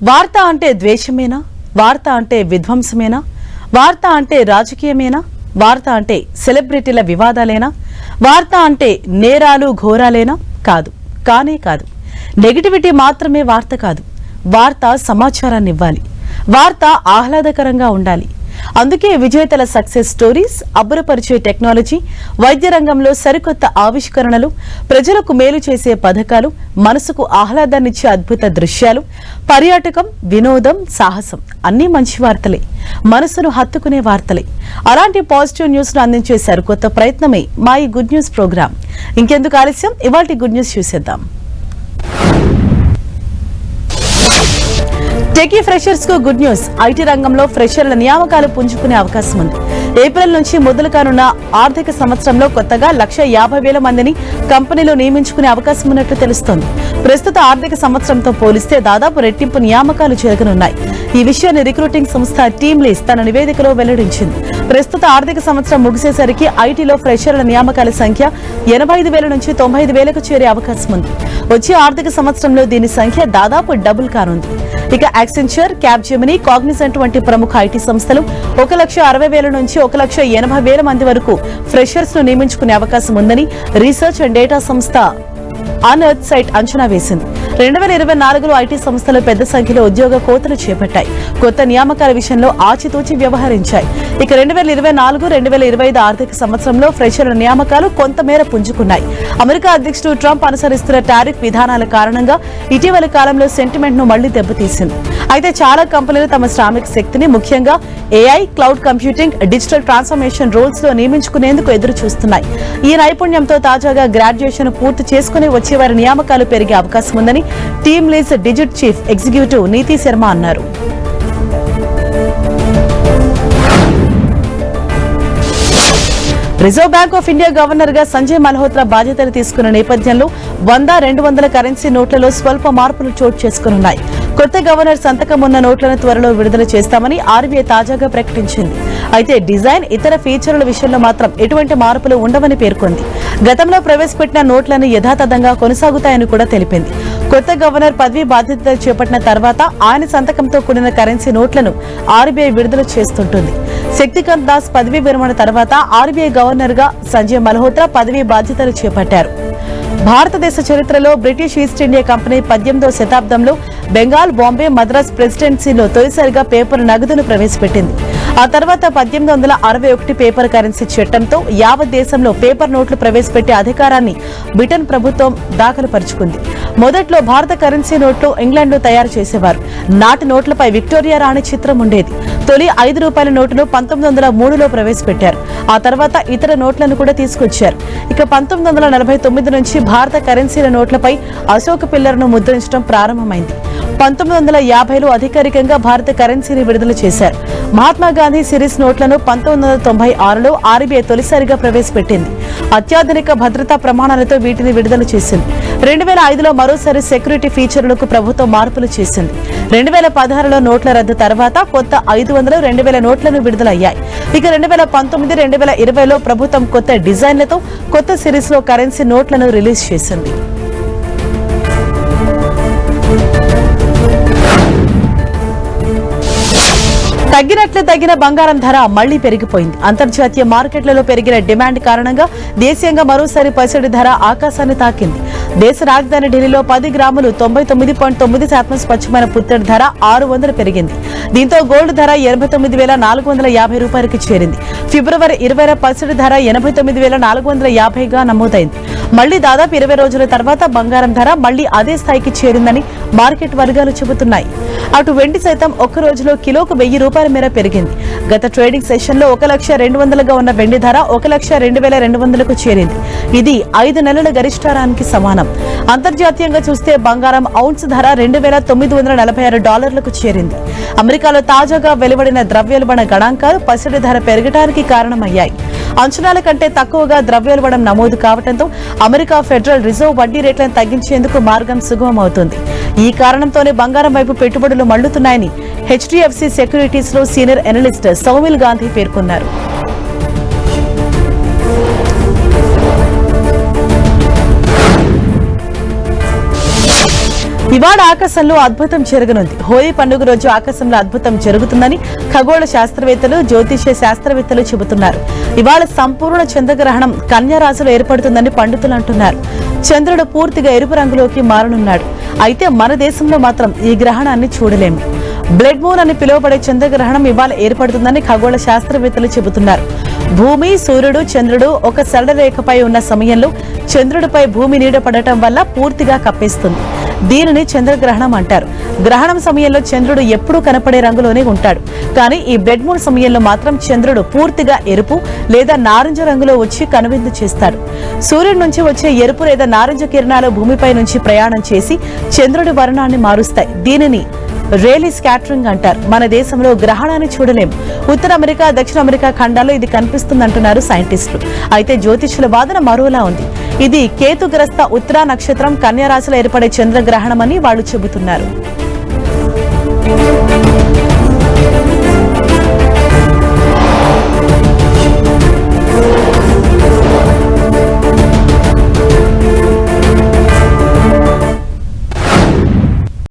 వార్త అంటే ద్వేషమేనా? వార్త అంటే విధ్వంసమేనా? వార్త అంటే రాజకీయమేనా? వార్త అంటే సెలబ్రిటీల వివాదాలేనా? వార్త అంటే నేరాలు ఘోరాలేనా? కాదు, కానే కాదు. నెగిటివిటీ మాత్రమే వార్త కాదు. వార్త సమాచారాన్ని ఇవ్వాలి. వార్త ఆహ్లాదకరంగా ఉండాలి. అందుకే విజేతల సక్సెస్ స్టోరీస్, అబ్బురపరిచే టెక్నాలజీ, వైద్య రంగంలో సరికొత్త ఆవిష్కరణలు, ప్రజలకు మేలు చేసే పథకాలు, మనసుకు ఆహ్లాదాన్నిచ్చే అద్భుత దృశ్యాలు, పర్యాటకం, వినోదం, సాహసం అన్నీ మంచి వార్తలే, మనసును హత్తుకునే వార్తలే. అలాంటి పాజిటివ్ న్యూస్ ను అందించే సరికొత్త ప్రయత్నమే మా ఈ గుడ్ న్యూస్ ప్రోగ్రాం. ఇంకెందుకు ఆలస్యం, ఇవాల్టి గుడ్ న్యూస్ చూసేద్దాం. టెకీ ఫ్రెషర్స్ కు గుడ్ న్యూస్. ఐటీ రంగంలో ఫ్రెషర్ల నియామకాలు పుంజుకునే అవకాశం ఉంది. ఏప్రిల్ నుంచి మొదలు కానున్న ఆర్థిక సంవత్సరంలో కొత్తగా 1,50,000 మందిని కంపెనీలో నియమించుకునే అవకాశం ఉన్నట్లు తెలుస్తోంది. ప్రస్తుత ఆర్థిక సంవత్సరంతో పోలిస్తే దాదాపు రెట్టింపు నియామకాలు జరగనున్నాయి. ఈ విషయాన్ని రిక్రూటింగ్ సంస్థ టీమ్ లీజ్ తన నివేదికలో వెల్లడించింది. ప్రస్తుత ఆర్థిక సంవత్సరం ముగిసేసరికి ఐటీలో ఫ్రెషర్ల నియామకాల సంఖ్య 85,000 నుంచి 95,000కు చేరే అవకాశం ఉంది. వచ్చే ఆర్థిక సంవత్సరంలో దీని సంఖ్య దాదాపు డబుల్ కానుంది. ఇక యాక్సెంచర్, క్యాప్జెమిని, కాగ్నిజెంట్ వంటి ప్రముఖ ఐటీ సంస్థలు 1,60,000 నుంచి 1,80,000 మంది వరకు ఫ్రెషర్స్ ను నియమించుకునే అవకాశం ఉందని రీసెర్చ్ అండ్ డేటా సంస్థ అన్ఎర్త్ సైట్ అంచనా వేసింది. 2024లో ఐటీ సంస్థలు పెద్ద సంఖ్యలో ఉద్యోగ కోతలు చేపట్టాయి. కొత్త నియామకాల విషయంలో ఆచితూచి వ్యవహరించాయి. ఇక 2024-2025 ఆర్థిక సంవత్సరంలో ఫ్రెషర్ల నియామకాలు కొంతమేర పుంజుకున్నాయి. అమెరికా అధ్యక్షుడు ట్రంప్ అనుసరిస్తున్న టారిఫ్ విధానాల కారణంగా ఇటీవలి కాలంలో సెంటిమెంట్ ను మళ్లీ దెబ్బతీసింది. అయితే చాలా కంపెనీలు తమ శ్రామిక శక్తిని ముఖ్యంగా AI, cloud computing, digital transformation roles లో నియమించుకునేందుకు ఎదురు చూస్తున్నాయి. ఈ నైపుణ్యంతో తాజాగా గ్రాడ్యుయేషన్ పూర్తి చేసుకుని వచ్చే వారి నియామకాలు పెరిగే అవకాశం ఉందని team lease digit chief executive నీతి శర్మ అన్నారు. Reserve bank of India governor గా సంజయ్ మల్హోత్రా బాధ్యతలు తీసుకున్న నేపథ్యంలో 100-200 కరెన్సీ నోట్లలో స్వల్ప మార్పులు చోటు చేసుకున్నాయి. కొత్త గవర్నర్ సంతకం ఉన్న నోట్లను త్వరలో విడుదల చేస్తామని ఆర్బీఐ తాజాగా ప్రకటించింది. అయితే డిజైన్, ఇతర ఫీచర్ల విషయంలో మాత్రం ఎటువంటి మార్పులు ఉండవని పేర్కొంది. గతంలో ప్రవేశపెట్టిన నోట్లను యథాతథంగా కొనసాగుతాయని కూడా తెలిపింది. కొత్త గవర్నర్ పదవీ బాధ్యతలు చేపట్టిన తర్వాత ఆయన సంతకంతో కూడిన కరెన్సీ నోట్లను ఆర్బీఐ విడుదల చేస్తుంటుంది. శక్తికాంత్ దాస్ పదవీ విరమణ తర్వాత ఆర్బీఐ గవర్నర్ గా సంజయ్ మల్హోత్రా పదవీ బాధ్యతలు చేపట్టారు. భారతదేశ చరిత్రలో బ్రిటిష్ ఈస్ట్ ఇండియా కంపెనీ 18వ శతాబ్దంలో బెంగాల్, బాంబే, మద్రాస్ ప్రెసిడెన్సీలో తొలిసారిగా పేపర్ నగదును ప్రవేశపెట్టింది. ఆ తర్వాత 1861 పేపర్ కరెన్సీ చట్టంతో యావత్ దేశంలో పేపర్ నోట్లు ప్రవేశపెట్టే అధికారాన్ని బ్రిటన్ ప్రభుత్వం దాఖలు పరుచుకుంది. మొదట్లో భారత కరెన్సీ నోట్లు ఇంగ్లాండ్లో తయారు చేసేవారు. నాటి నోట్లపై విక్టోరియా రాణి చిత్రం ఉండేది. తొలి ₹5 నోటును 1903లో ప్రవేశపెట్టారు. ఆ తర్వాత ఇతర నోట్లను కూడా తీసుకొచ్చారు. ఇక 1949 నుంచి భారత కరెన్సీల నోట్లపై అశోక పిల్లర్ను ముద్రించడం ప్రారంభమైంది. 1950లో అధికారికంగా భారత కరెన్సీని విడుదల చేశారు. మహాత్మా గాంధీ సిరీస్ నోట్లను 1996లో ఆర్బీఐ తొలిసారిగా ప్రవేశపెట్టింది. అత్యాధునిక భద్రతా ప్రమాణాలతో వీటిని విడుదల చేసింది. 2005లో మరోసారి సెక్యూరిటీ ఫీచర్లకు ప్రభుత్వం మార్పులు చేసింది. 2016లో నోట్ల రద్దు తర్వాత కొత్త 500, 2000 నోట్లను విడుదలయ్యాయి. ఇక 2019, 2020లో ప్రభుత్వం కొత్త డిజైన్లతో కొత్త సిరీస్ లో కరెన్సీ నోట్లను రిలీజ్ చేసింది. తగ్గిన బంగారం ధర మళ్లీ పెరిగిపోయింది. అంతర్జాతీయ మార్కెట్లలో పెరిగిన డిమాండ్ కారణంగా దేశీయంగా మరోసారి పసిడి ధర ఆకాశాన్ని తాకింది. దేశ రాజధాని ఢిల్లీలో 10 గ్రాములు 99.9% స్వచ్ఛమైన పుత్తడి ధర 600 పెరిగింది. దీంతో గోల్డ్ ధర 89,450 రూపాయలకి చేరింది. ఫిబ్రవరి 20 పసిడి ధర 89,450గా నమోదైంది. మళ్లీ దాదాపు 20 రోజుల తర్వాత బంగారం ధర మళ్లీ అదే స్థాయికి చేరిందని మార్కెట్ వర్గాలు చెబుతున్నాయి. అటు వెండి సైతం ఒక్క రోజులో కిలోకు ₹1,000 మేర పెరిగింది. గత ట్రేడింగ్ సెషన్ లో 1,02,200గా ఉన్న వెండి ధర 1,02,200కు చేరింది. ఇది 5 నెలల గరిష్టారానికి సమానం. అంతర్జాతీయంగా చూస్తే బంగారం ఔన్స్ ధర $2,946కు చేరింది. అమెరికాలో తాజాగా వెలువడిన ద్రవ్యోల్బణ గణాంకాలు పసిడి ధర పెరగడానికి కారణమయ్యాయి. అంచనాల కంటే తక్కువగా ద్రవ్యోల్బణం నమోదు కావడంతో అమెరికా ఫెడరల్ రిజర్వ్ వడ్డీ రేట్లను తగ్గించేందుకు మార్గం సుగమమవుతుంది. ఈ కారణంతోనే బంగారం వైపు పెట్టుబడులు మళ్లుతున్నాయని హెచ్డీఎఫ్సీ సెక్యూరిటీస్ లో సీనియర్ ఎనలిస్ట్ సౌమిల్ గాంధీ పేర్కొన్నారు. ఇవాళ ఆకాశంలో అద్భుతం జరగనుంది. హోలీ పండుగ రోజు ఆకాశంలో అద్భుతం జరుగుతుందని ఖగోళ శాస్త్రవేత్తలు, జ్యోతిష్య శాస్త్రవేత్తలు చెబుతున్నారు. ఇవాళ సంపూర్ణ చంద్రగ్రహణం కన్యా రాశిలో ఏర్పడుతుందని పండితులు అంటున్నారు. చంద్రుడు పూర్తిగా ఎరుపు రంగులోకి మారనున్నాడు. అయితే మన దేశంలో మాత్రం ఈ గ్రహణాన్ని చూడలేము. బ్లడ్ మూన్ అని పిలువబడే చంద్రగ్రహణం ఇవాళ ఏర్పడుతుందని ఖగోళ శాస్త్రవేత్తలు చెబుతున్నారు. భూమి, సూర్యుడు, చంద్రుడు ఒక సరళ రేఖపై ఉన్న సమయంలో చంద్రుడిపై భూమి నీడ పడటం వల్ల పూర్తిగా కప్పేస్తుంది. దీనిని చంద్రగ్రహణం అంటారు. గ్రహణం సమయంలో చంద్రుడు ఎప్పుడూ కనపడే రంగులోనే ఉంటాడు. కానీ ఈ బ్లడ్ మూన్ సమయంలో మాత్రం చంద్రుడు పూర్తిగా ఎరుపు లేదా నారింజ రంగులో వచ్చి కనువిందు చేస్తాడు. సూర్యుడి నుంచి వచ్చే ఎరుపు లేదా నారింజ కిరణాలు భూమిపై నుంచి ప్రయాణం చేసి చంద్రుడి వర్ణాన్ని మారుస్తాయి. దీనిని రేలీ స్కాటరింగ్ అంటారు. మన దేశంలో గ్రహణాన్ని చూడలేం. ఉత్తర అమెరికా, దక్షిణ అమెరికా ఖండాల్లో ఇది కనిపిస్తుందంటున్నారు సైంటిస్టులు. అయితే జ్యోతిష్యుల వాదన మరోలా ఉంది. ఇది కేతుగ్రస్త ఉత్తరా నక్షత్రం కన్యా రాశిలో ఏర్పడే చంద్రగ్రహణమని వాళ్ళు చెబుతున్నారు.